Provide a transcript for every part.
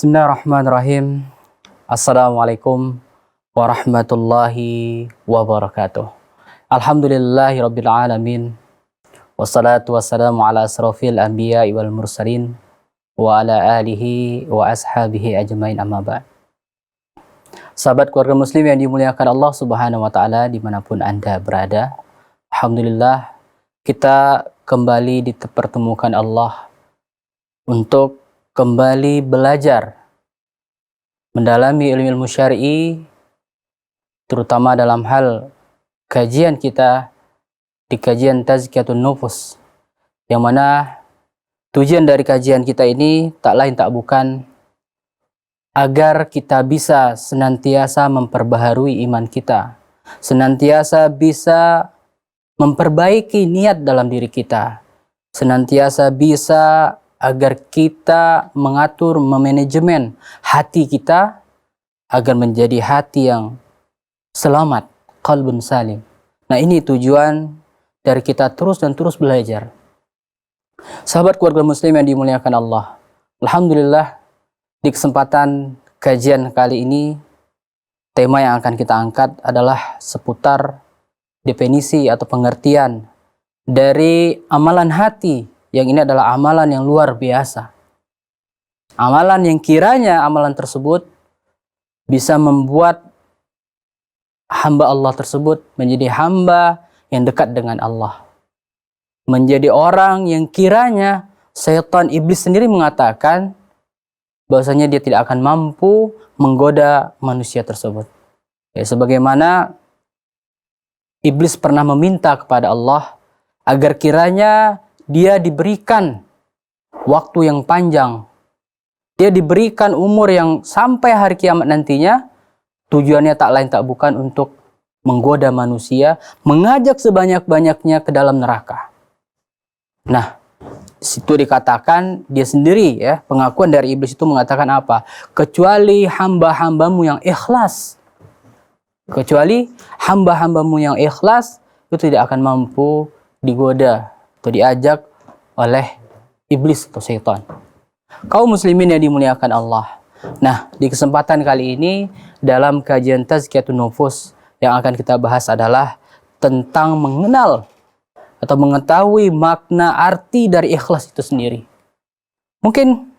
Bismillahirrahmanirrahim. Assalamualaikum warahmatullahi wabarakatuh. Alhamdulillahirabbil alamin. Wassalatu wassalamu ala asrofil anbiya'i wal mursalin wa ala alihi wa ashabihi ajmain, amma ba'd. Sahabat keluarga muslim yang dimuliakan Allah Subhanahu wa taala dimanapun Anda berada, alhamdulillah kita kembali dipertemukan Allah untuk kembali belajar mendalami ilmu syar'i, terutama dalam hal kajian kita di kajian Tazkiyatun Nufus, yang mana tujuan dari kajian kita ini tak lain tak bukan agar kita bisa senantiasa memperbaharui iman kita, senantiasa bisa memperbaiki niat dalam diri kita, senantiasa bisa agar kita mengatur, memanajemen hati kita agar menjadi hati yang selamat, qalbun salim. Nah, ini tujuan dari kita terus dan terus belajar. Sahabat keluarga muslim yang dimuliakan Allah, alhamdulillah di kesempatan kajian kali ini tema yang akan kita angkat adalah seputar definisi atau pengertian dari amalan hati, yang ini adalah amalan yang luar biasa. Amalan yang kiranya amalan tersebut bisa membuat hamba Allah tersebut menjadi hamba yang dekat dengan Allah. Menjadi orang yang kiranya syaitan iblis sendiri mengatakan bahwasanya dia tidak akan mampu menggoda manusia tersebut. Ya, sebagaimana iblis pernah meminta kepada Allah agar kiranya dia diberikan waktu yang panjang, dia diberikan umur yang sampai hari kiamat nantinya. Tujuannya tak lain tak bukan untuk menggoda manusia, mengajak sebanyak-banyaknya ke dalam neraka. Nah, situ dikatakan dia sendiri, ya, pengakuan dari iblis itu mengatakan apa? Kecuali hamba-hambamu yang ikhlas. Kecuali hamba-hambamu yang ikhlas itu tidak akan mampu digoda atau diajak oleh iblis atau syaitan. Kaum muslimin yang dimuliakan Allah. Nah, di kesempatan kali ini dalam kajian Tazkiyatun Nufus yang akan kita bahas adalah tentang mengenal atau mengetahui makna arti dari ikhlas itu sendiri. Mungkin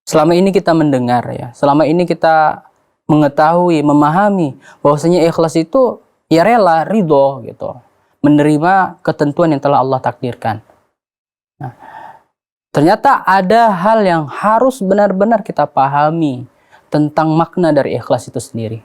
selama ini kita mendengar, ya, selama ini kita mengetahui, memahami bahwasanya ikhlas itu ya rela, ridho gitu, menerima ketentuan yang telah Allah takdirkan. Nah, ternyata ada hal yang harus benar-benar kita pahami tentang makna dari ikhlas itu sendiri.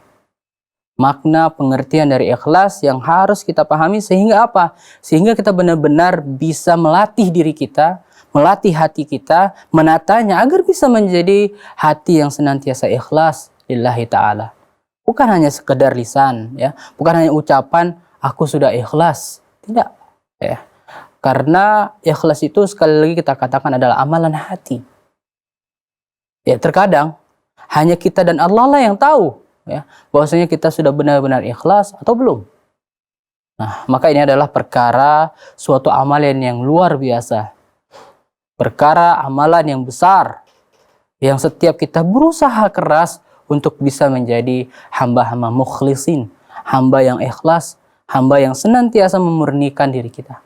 Makna pengertian dari ikhlas yang harus kita pahami sehingga apa? Sehingga kita benar-benar bisa melatih diri kita, melatih hati kita, menatanya agar bisa menjadi hati yang senantiasa ikhlas lillahi ta'ala. Bukan hanya sekedar lisan, ya, bukan hanya ucapan aku sudah ikhlas, tidak, ya. Karena ikhlas itu sekali lagi kita katakan adalah amalan hati. Ya, terkadang hanya kita dan Allah lah yang tahu, ya, bahwasanya kita sudah benar-benar ikhlas atau belum. Nah, maka ini adalah perkara suatu amalan yang luar biasa. Perkara amalan yang besar yang setiap kita berusaha keras untuk bisa menjadi hamba-hamba mukhlisin, hamba yang ikhlas, hamba yang senantiasa memurnikan diri kita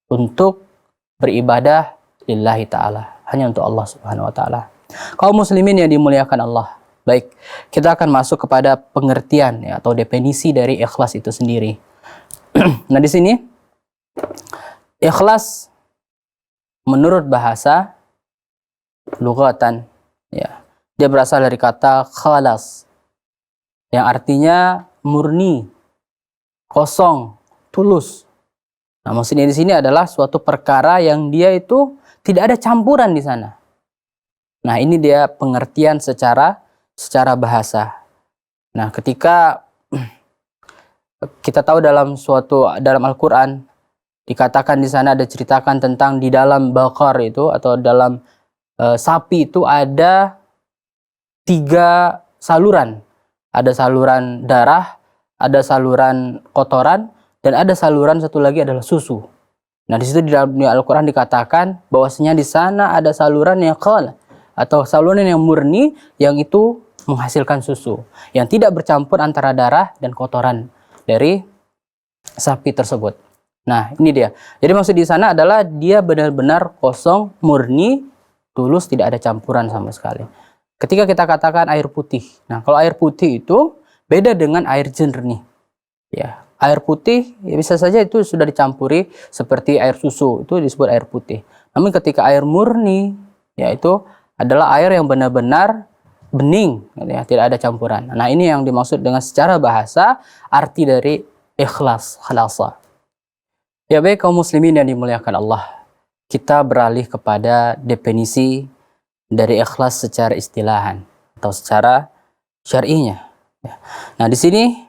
untuk beribadah lillahi ta'ala, hanya untuk Allah subhanahu wa ta'ala. Kaum muslimin yang dimuliakan Allah, baik, kita akan masuk kepada pengertian, ya, atau definisi dari ikhlas itu sendiri. Nah, di sini ikhlas menurut bahasa lughatan, ya, dia berasal dari kata khalas yang artinya murni, kosong, tulus. Nah, maksudnya di sini adalah suatu perkara yang dia itu tidak ada campuran di sana. Nah, ini dia pengertian secara bahasa. Nah, ketika kita tahu dalam Al-Qur'an dikatakan di sana ada ceritakan tentang di dalam bakar itu atau dalam sapi itu ada 3 saluran. Ada saluran darah, ada saluran kotoran, dan ada saluran satu lagi adalah susu. Nah, di situ di dalam Al-Qur'an dikatakan bahwasanya di sana ada saluran yang qala, atau saluran yang murni yang itu menghasilkan susu yang tidak bercampur antara darah dan kotoran dari sapi tersebut. Nah, ini dia. Jadi maksud di sana adalah dia benar-benar kosong, murni, tulus, tidak ada campuran sama sekali. Ketika kita katakan air putih. Nah, kalau air putih itu beda dengan air jernih. Ya, air putih ya bisa saja itu sudah dicampuri seperti air susu, itu disebut air putih. Namun ketika air murni, yaitu adalah air yang benar-benar bening, ya, tidak ada campuran. Nah, ini yang dimaksud dengan secara bahasa arti dari ikhlas, khalasa. Ya baik kaum muslimin yang dimuliakan Allah, kita beralih kepada definisi dari ikhlas secara istilahan atau secara syar'inya. Ya. Nah, di sini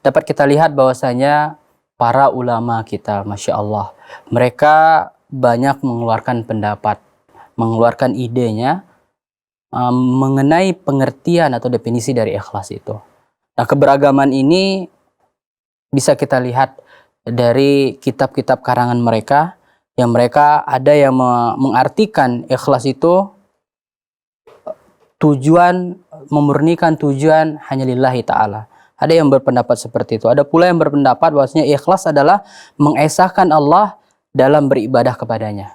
dapat kita lihat bahwasanya para ulama kita, Masya Allah, mereka banyak mengeluarkan pendapat, mengeluarkan idenya mengenai pengertian atau definisi dari ikhlas itu. Nah, keberagaman ini bisa kita lihat dari kitab-kitab karangan mereka, yang mereka ada yang mengartikan ikhlas itu tujuan, memurnikan tujuan hanya lillahi ta'ala. Ada yang berpendapat seperti itu. Ada pula yang berpendapat bahwasanya ikhlas adalah mengesahkan Allah dalam beribadah kepadanya.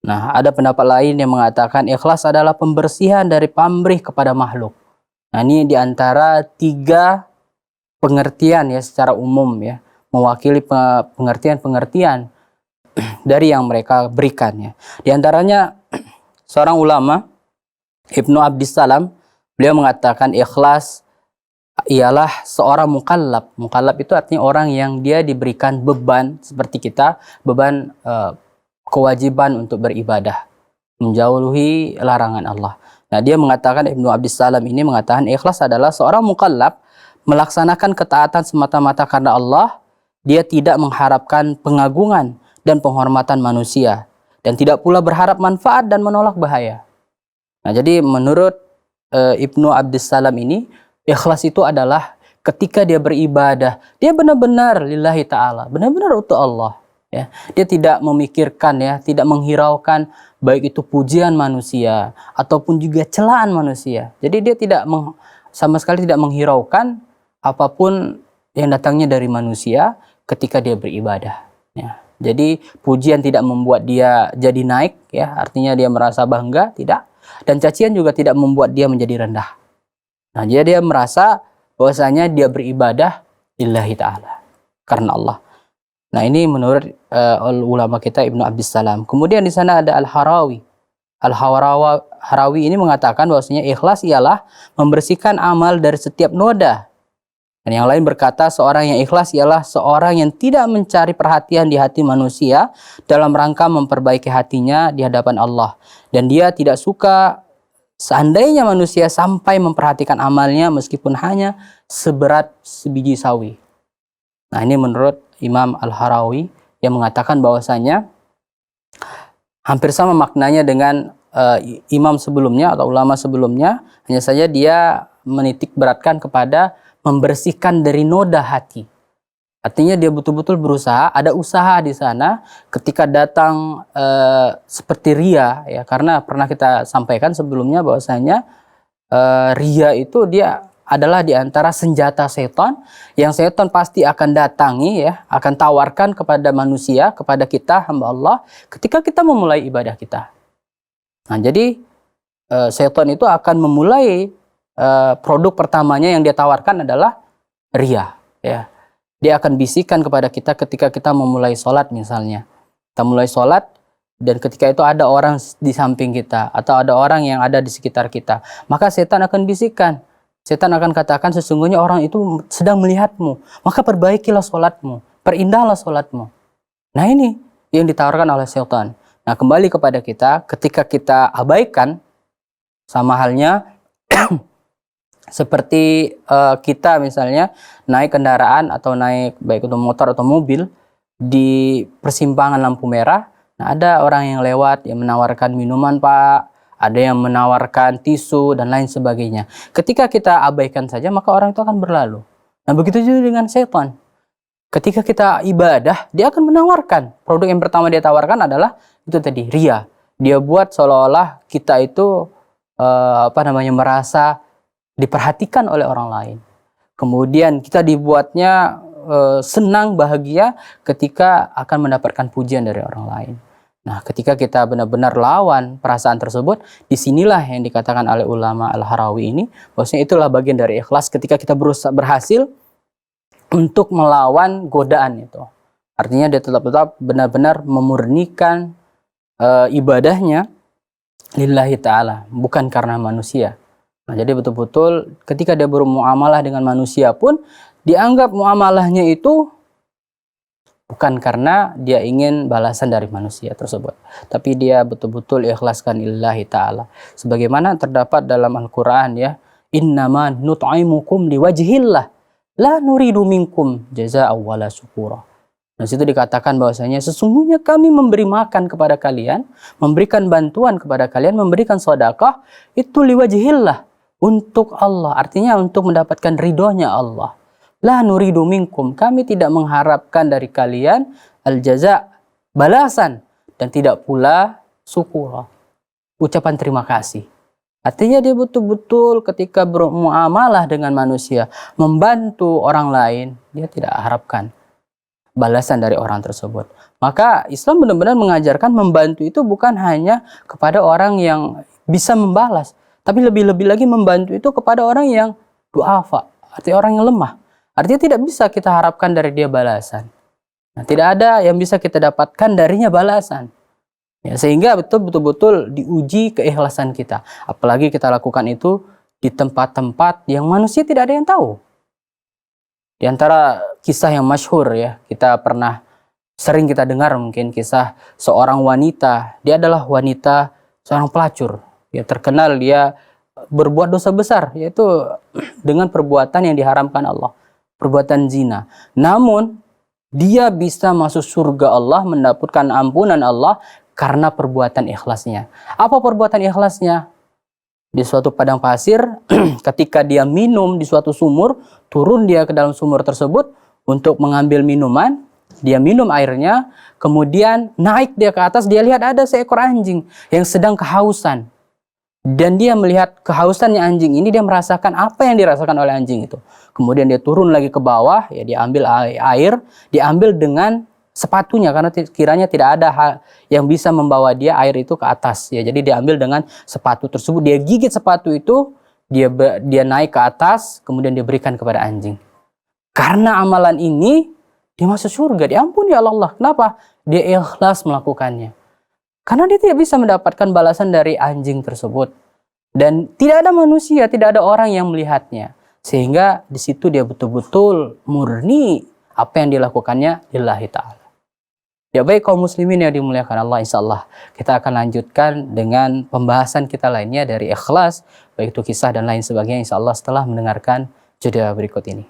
Nah, ada pendapat lain yang mengatakan ikhlas adalah pembersihan dari pamrih kepada makhluk. Nah, ini diantara 3 pengertian ya secara umum ya, mewakili pengertian-pengertian dari yang mereka berikan ya. Di antaranya seorang ulama, Ibnu Abdissalam, beliau mengatakan ikhlas ialah seorang mukallab. Mukallab itu artinya orang yang dia diberikan beban seperti kita, beban kewajiban untuk beribadah, menjauhi larangan Allah. Nah, dia mengatakan, Ibnu Abdissalam ini mengatakan ikhlas adalah seorang mukallab melaksanakan ketaatan semata-mata karena Allah, dia tidak mengharapkan pengagungan dan penghormatan manusia, dan tidak pula berharap manfaat dan menolak bahaya. Nah, jadi menurut Ibnu Abdissalam ini, ikhlas itu adalah ketika dia beribadah, dia benar-benar lillahi ta'ala, benar-benar untuk Allah. Ya, dia tidak memikirkan ya, tidak menghiraukan baik itu pujian manusia ataupun juga celaan manusia. Jadi dia tidak sama sekali tidak menghiraukan apapun yang datangnya dari manusia ketika dia beribadah. Ya, jadi pujian tidak membuat dia jadi naik, ya, artinya dia merasa bangga, tidak. Dan cacian juga tidak membuat dia menjadi rendah. Nah, jadi dia merasa bahwasanya dia beribadah lillahi ta'ala, karena Allah. Nah, ini menurut ulama kita Ibnu Abdissalam. Kemudian di sana ada Al-Harawi. Al-Harawi ini mengatakan bahwasanya ikhlas ialah membersihkan amal dari setiap noda. Dan yang lain berkata seorang yang ikhlas ialah seorang yang tidak mencari perhatian di hati manusia dalam rangka memperbaiki hatinya di hadapan Allah. Dan dia tidak suka seandainya manusia sampai memperhatikan amalnya meskipun hanya seberat sebiji sawi. Nah, ini menurut Imam Al-Harawi yang mengatakan bahwasanya hampir sama maknanya dengan imam sebelumnya atau ulama sebelumnya, hanya saja dia menitik beratkan kepada membersihkan dari noda hati. Artinya dia betul-betul berusaha, ada usaha di sana ketika datang seperti ria, ya, karena pernah kita sampaikan sebelumnya bahwasanya ria itu dia adalah di antara senjata setan yang setan pasti akan datangi, ya, akan tawarkan kepada manusia, kepada kita hamba Allah ketika kita memulai ibadah kita. Nah, jadi setan itu akan memulai produk pertamanya yang dia tawarkan adalah ria, ya. Dia akan bisikan kepada kita ketika kita memulai sholat misalnya. Kita mulai sholat dan ketika itu ada orang di samping kita atau ada orang yang ada di sekitar kita, maka setan akan bisikan. Setan akan katakan sesungguhnya orang itu sedang melihatmu, maka perbaikilah sholatmu, perindahlah sholatmu. Nah, ini yang ditawarkan oleh setan. Nah, kembali kepada kita, ketika kita abaikan, sama halnya seperti kita misalnya naik kendaraan atau naik baik itu motor atau mobil di persimpangan lampu merah. Nah, ada orang yang lewat yang menawarkan minuman, Pak, ada yang menawarkan tisu dan lain sebagainya. Ketika kita abaikan saja, maka orang itu akan berlalu. Nah, begitu juga dengan setan. Ketika kita ibadah, dia akan menawarkan. Produk yang pertama dia tawarkan adalah itu tadi, ria. Dia buat seolah-olah kita itu merasa diperhatikan oleh orang lain. Kemudian kita dibuatnya senang, bahagia ketika akan mendapatkan pujian dari orang lain. Nah, ketika kita benar-benar lawan perasaan tersebut, disinilah yang dikatakan oleh ulama Al-Harawi ini, bahwasanya itulah bagian dari ikhlas ketika kita berhasil untuk melawan godaan itu. Artinya dia tetap benar-benar memurnikan ibadahnya lillahi ta'ala, bukan karena manusia. Nah, jadi betul-betul ketika dia bermuamalah dengan manusia pun, dianggap muamalahnya itu bukan karena dia ingin balasan dari manusia tersebut, tapi dia betul-betul ikhlaskan lillahi ta'ala. Sebagaimana terdapat dalam Al-Quran ya, innama nut'imukum liwajhillah, la nuridu minkum jazaa'a wala syukura. Nah, situ dikatakan bahwasanya sesungguhnya kami memberi makan kepada kalian, memberikan bantuan kepada kalian, memberikan sedekah itu liwajhillah, untuk Allah, artinya untuk mendapatkan ridhonya Allah. La nuridu minkum, kami tidak mengharapkan dari kalian al-jaza, balasan, dan tidak pula syukur, ucapan terima kasih. Artinya dia betul-betul ketika bermuamalah dengan manusia, membantu orang lain, dia tidak harapkan balasan dari orang tersebut. Maka Islam benar-benar mengajarkan membantu itu bukan hanya kepada orang yang bisa membalas, tapi lebih-lebih lagi membantu itu kepada orang yang du'afa, artinya orang yang lemah. Artinya tidak bisa kita harapkan dari dia balasan. Nah, tidak ada yang bisa kita dapatkan darinya balasan. Ya, sehingga betul-betul diuji keikhlasan kita. Apalagi kita lakukan itu di tempat-tempat yang manusia tidak ada yang tahu. Di antara kisah yang masyhur ya, kita pernah sering kita dengar mungkin kisah seorang wanita. Dia adalah wanita seorang pelacur. Ya, terkenal dia berbuat dosa besar, yaitu dengan perbuatan yang diharamkan Allah. Perbuatan zina. Namun dia bisa masuk surga Allah, mendapatkan ampunan Allah karena perbuatan ikhlasnya. Apa perbuatan ikhlasnya? Di suatu padang pasir, ketika dia minum di suatu sumur, turun dia ke dalam sumur tersebut untuk mengambil minuman, dia minum airnya, kemudian naik dia ke atas, dia lihat ada seekor anjing yang sedang kehausan. Dan dia melihat kehausannya anjing ini, dia merasakan apa yang dirasakan oleh anjing itu. Kemudian dia turun lagi ke bawah, ya dia ambil air, diambil dengan sepatunya karena kiranya tidak ada hal yang bisa membawa dia air itu ke atas. Ya, jadi dia ambil dengan sepatu tersebut, dia gigit sepatu itu, dia naik ke atas, kemudian dia berikan kepada anjing. Karena amalan ini dia masuk surga, diampuni oleh Allah. Kenapa? Dia ikhlas melakukannya. Karena dia tidak bisa mendapatkan balasan dari anjing tersebut. Dan tidak ada manusia, tidak ada orang yang melihatnya. Sehingga di situ dia betul-betul murni apa yang dilakukannya lillahi ta'ala. Ya baik kaum muslimin yang dimuliakan Allah, insyaallah kita akan lanjutkan dengan pembahasan kita lainnya dari ikhlas, baik itu kisah dan lain sebagainya insyaallah setelah mendengarkan jeda berikut ini.